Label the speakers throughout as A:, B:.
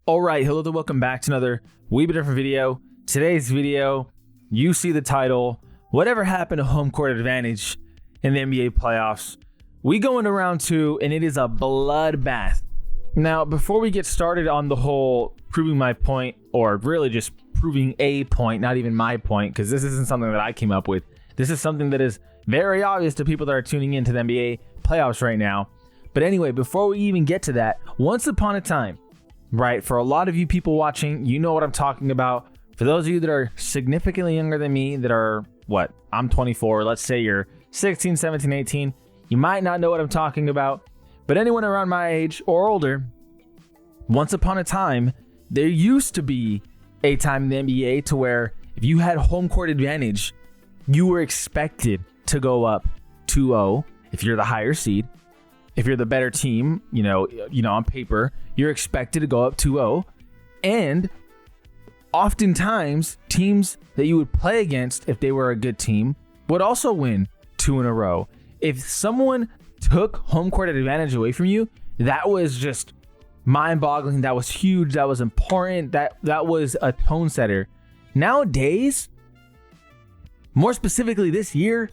A: All right, hello and welcome back to another wee bit different video. Today's video, you see the title, whatever happened to home court advantage in the NBA playoffs? We go into round 2 and it is a bloodbath. Now, before we get started on the whole proving my point, or really just proving a point, not even my point, because this isn't something that I came up with. This is something that is very obvious to people that are tuning into the NBA playoffs right now. But anyway, before we even get to that, once upon a time, right, for a lot of you people watching, you know what I'm talking about. For those of you that are significantly younger than me, that are, I'm 24, let's say you're 16, 17, 18, you might not know what I'm talking about. But anyone around my age or older, once upon a time, there used to be a time in the NBA to where if you had home court advantage, you were expected to go up 2-0 if you're the higher seed. If you're the better team, you know, on paper, you're expected to go up 2-0. And oftentimes, teams that you would play against, if they were a good team, would also win 2 in a row. If someone took home court advantage away from you, that was just mind-boggling. That was huge. That was important. That was a tone setter. Nowadays, more specifically this year,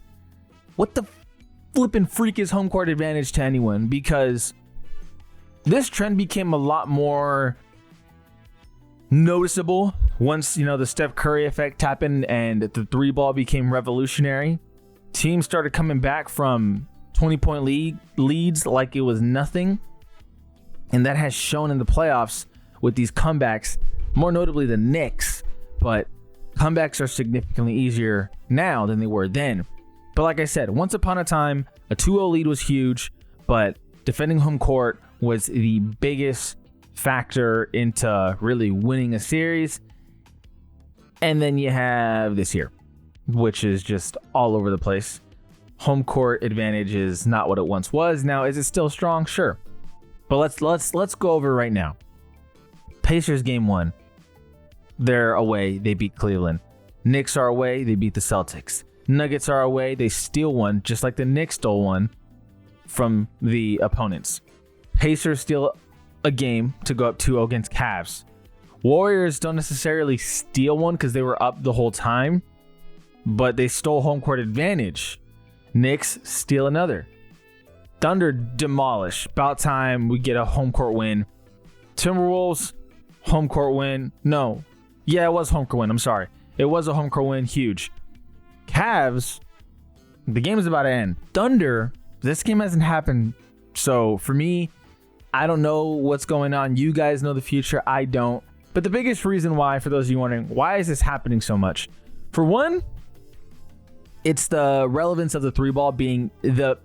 A: what the flippin' freak is home court advantage to anyone? Because this trend became a lot more noticeable once, the Steph Curry effect happened and the three ball became revolutionary. Teams started coming back from 20-point leads like it was nothing. And that has shown in the playoffs with these comebacks, more notably the Knicks. But comebacks are significantly easier now than they were then. But like I said, once upon a time, a 2-0 lead was huge, but defending home court was the biggest factor into really winning a series. And then you have this year, which is just all over the place. Home court advantage is not what it once was. Now, is it still strong? Sure. But let's go over it right now. Pacers game 1. They're away, they beat Cleveland. Knicks are away, they beat the Celtics. Nuggets are away, they steal one, just like the Knicks stole one from the opponents. Pacers steal a game to go up 2-0 against Cavs. Warriors don't necessarily steal one because they were up the whole time, but they stole home court advantage. Knicks steal another. Thunder demolish. About time we get a home court win. Timberwolves, home court win. No. Yeah, it was home court win. I'm sorry. It was a home court win. Huge. Cavs, the game is about to end. Thunder, this game hasn't happened. So for me, I don't know what's going on. You guys know the future. I don't. But the biggest reason why, for those of you wondering, why is this happening so much? For one, it's the relevance of the three ball being the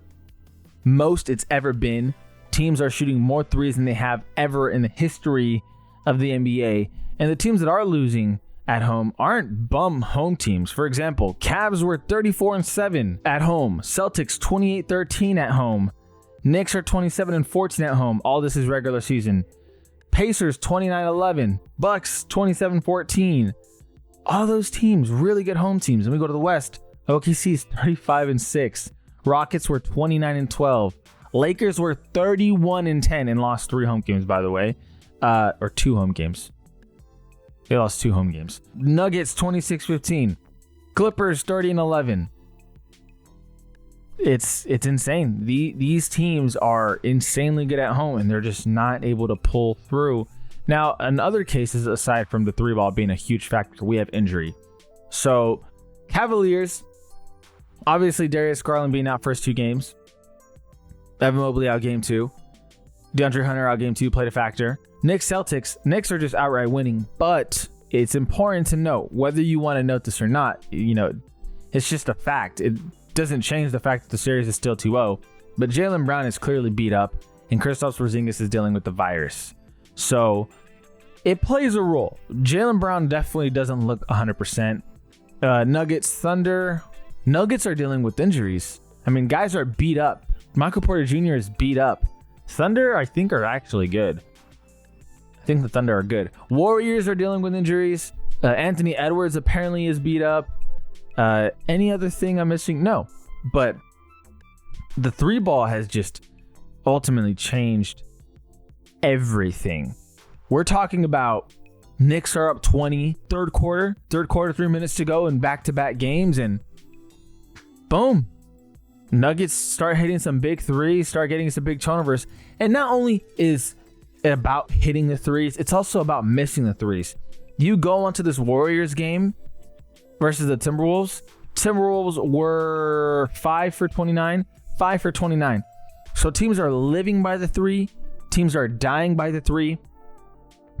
A: most it's ever been. Teams are shooting more threes than they have ever in the history of the NBA. And the teams that are losing at home aren't bum home teams. For example, Cavs were 34-7 at home. Celtics 28-13 at home. Knicks are 27-14 at home. All this is regular season. Pacers 29-11. Bucks 27-14. All those teams, really good home teams. And we go to the West. OKC is 35-6. Rockets were 29-12. Lakers were 31-10 and lost 3 home games, by the way. Or 2 home games. They lost 2 home games. Nuggets 26-15. Clippers 30-11. It's insane. These teams are insanely good at home, and they're just not able to pull through. Now, in other cases, aside from the three ball being a huge factor, we have injury. So, Cavaliers, obviously Darius Garland being out first 2 games. Evan Mobley out game 2. DeAndre Hunter out game 2 played a factor. Knicks Celtics. Knicks are just outright winning, but it's important to note, whether you want to note this or not, it's just a fact. It doesn't change the fact that the series is still 2-0, but Jaylen Brown is clearly beat up, and Kristaps Porzingis is dealing with the virus. So it plays a role. Jaylen Brown definitely doesn't look 100%. Nuggets, Thunder. Nuggets are dealing with injuries. I mean, guys are beat up. Michael Porter Jr. is beat up. Thunder, I think, are actually good. I think the Thunder are good. Warriors are dealing with injuries. Anthony Edwards apparently is beat up. Any other thing I'm missing? No. But the three ball has just ultimately changed everything. We're talking about Knicks are up 20, third quarter, 3 minutes to go in back-to-back games, and boom. Nuggets start hitting some big threes, start getting some big turnovers. And not only is it about hitting the threes, it's also about missing the threes. You go onto this Warriors game versus the Timberwolves. Timberwolves were 5 for 29. So teams are living by the three. Teams are dying by the three.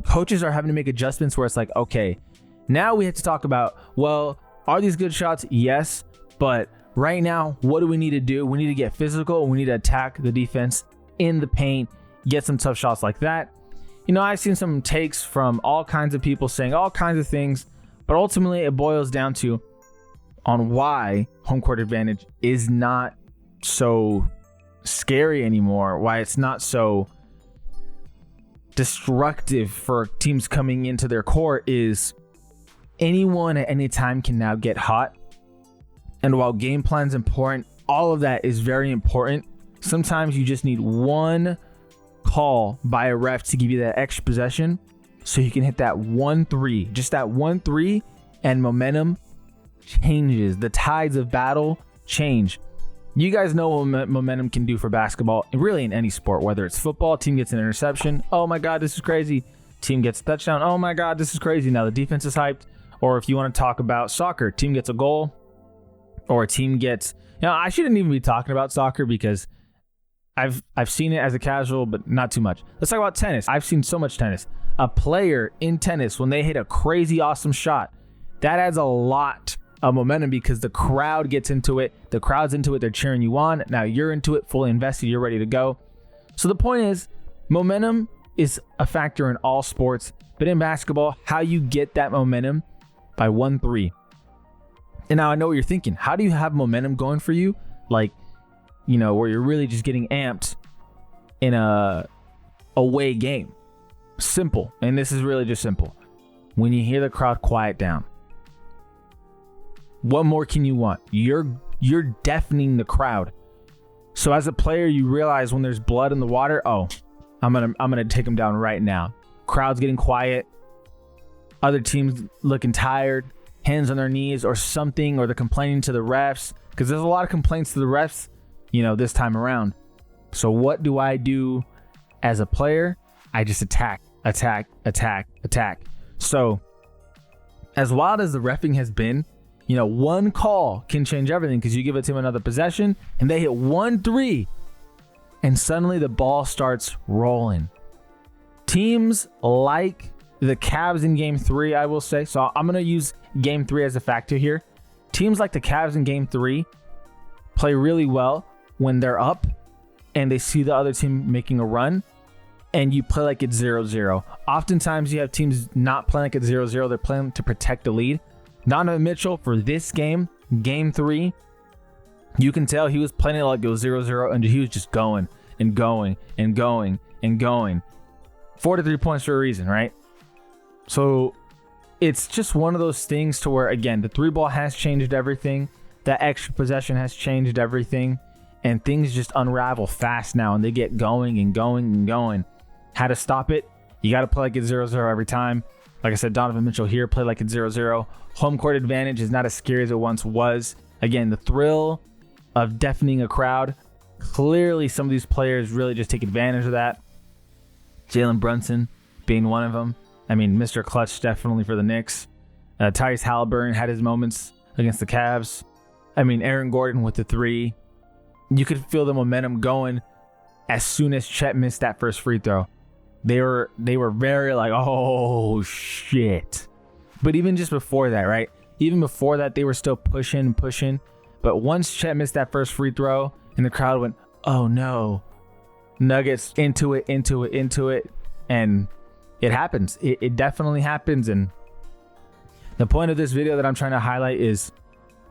A: Coaches are having to make adjustments where it's like, okay, now we have to talk about, well, are these good shots? Yes. But right now, what do we need to do? We need to get physical. We need to attack the defense in the paint, get some tough shots like that. You know, I've seen some takes from all kinds of people saying all kinds of things, but ultimately it boils down to on why home court advantage is not so scary anymore, why it's not so destructive for teams coming into their court is anyone at any time can now get hot. And while game plan's important, all of that is very important. Sometimes you just need one call by a ref to give you that extra possession so you can hit that 1-3, just that 1-3, and momentum changes. The tides of battle change. You guys know what momentum can do for basketball, and really in any sport, whether it's football, team gets an interception. Oh my God, this is crazy. Team gets a touchdown. Oh my God, this is crazy. Now the defense is hyped. Or if you want to talk about soccer, team gets a goal, or a team gets, you know, I shouldn't even be talking about soccer because I've seen it as a casual, but not too much. Let's talk about tennis. I've seen so much tennis. A player in tennis, when they hit a crazy awesome shot, that adds a lot of momentum because the crowd gets into it. The crowd's into it. They're cheering you on. Now you're into it, fully invested. You're ready to go. So the point is, momentum is a factor in all sports, but in basketball, how you get that momentum by 1-3. And now I know what you're thinking. How do you have momentum going for you? Like, you know, where you're really just getting amped in a away game. Simple. And this is really just simple. When you hear the crowd quiet down. What more can you want? You're deafening the crowd. So as a player, you realize when there's blood in the water, oh, I'm gonna take them down right now. Crowd's getting quiet. Other teams looking tired, hands on their knees or something, or they're complaining to the refs because there's a lot of complaints to the refs, you know, this time around. So what do I do as a player? I just attack. So as wild as the reffing has been, you know, one call can change everything because you give a team another possession and they hit 1-3 and suddenly the ball starts rolling. Teams like the Cavs in game 3, I will say. So I'm going to use game 3 as a factor here. Teams like the Cavs in game 3 play really well when they're up and they see the other team making a run and you play like it's 0-0. Oftentimes you have teams not playing like it's 0-0. They're playing to protect the lead. Donovan Mitchell for this game, game 3, you can tell he was playing it like it was 0-0 and he was just going and going and going and going. 4-3 points for a reason, right? So it's just one of those things to where, again, the 3-ball has changed everything. That extra possession has changed everything. And things just unravel fast now and they get going and going and going. How to stop it? You got to play like it's 0-0 every time. Like I said, Donovan Mitchell here, play like it's 0-0. Home court advantage is not as scary as it once was. Again, the thrill of deafening a crowd. Clearly, some of these players really just take advantage of that. Jalen Brunson being one of them. I mean, Mr. Clutch definitely for the Knicks. Tyrese Halliburton had his moments against the Cavs. I mean, Aaron Gordon with the 3. You could feel the momentum going as soon as Chet missed that first free throw. They were very like, oh, shit. But even just before that, right? Even before that, they were still pushing. But once Chet missed that first free throw and the crowd went, oh, no. Nuggets into it. And it happens. It definitely happens. And the point of this video that I'm trying to highlight is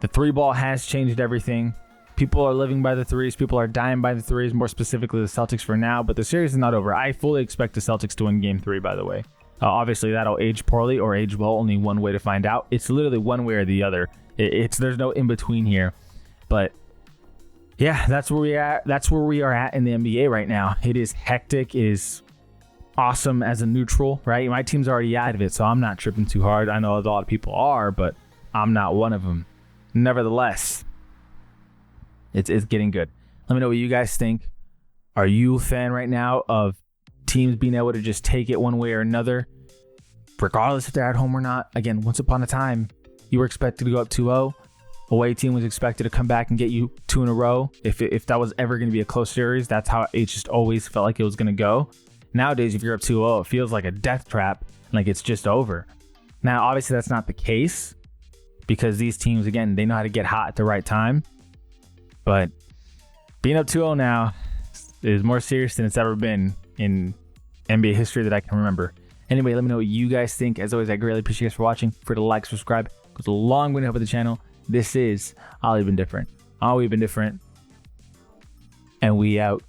A: the 3-ball has changed everything. People are living by the threes. People are dying by the threes, more specifically the Celtics for now. But the series is not over. I fully expect the Celtics to win game 3, by the way. Obviously, that'll age poorly or age well. Only one way to find out. It's literally one way or the other. There's no in between here. But yeah, that's where we are at in the NBA right now. It is hectic. It is awesome as a neutral, right? My team's already out of it, so I'm not tripping too hard. I know a lot of people are, but I'm not one of them. Nevertheless, it's getting good. Let me know what you guys think. Are you a fan right now of teams being able to just take it one way or another, regardless if they're at home or not? Again, once upon a time, you were expected to go up 2-0. Away team was expected to come back and get you 2 in a row. If that was ever going to be a close series, that's how it just always felt like it was going to go. Nowadays, if you're up 2-0, it feels like a death trap, like it's just over. Now, obviously, that's not the case because these teams, again, they know how to get hot at the right time. But being up 2-0 now is more serious than it's ever been in NBA history that I can remember. Anyway, let me know what you guys think. As always, I greatly appreciate you guys for watching. For the like, subscribe. It goes a long way to help with the channel. This is Ollie Been Different. All we've been different. And we out.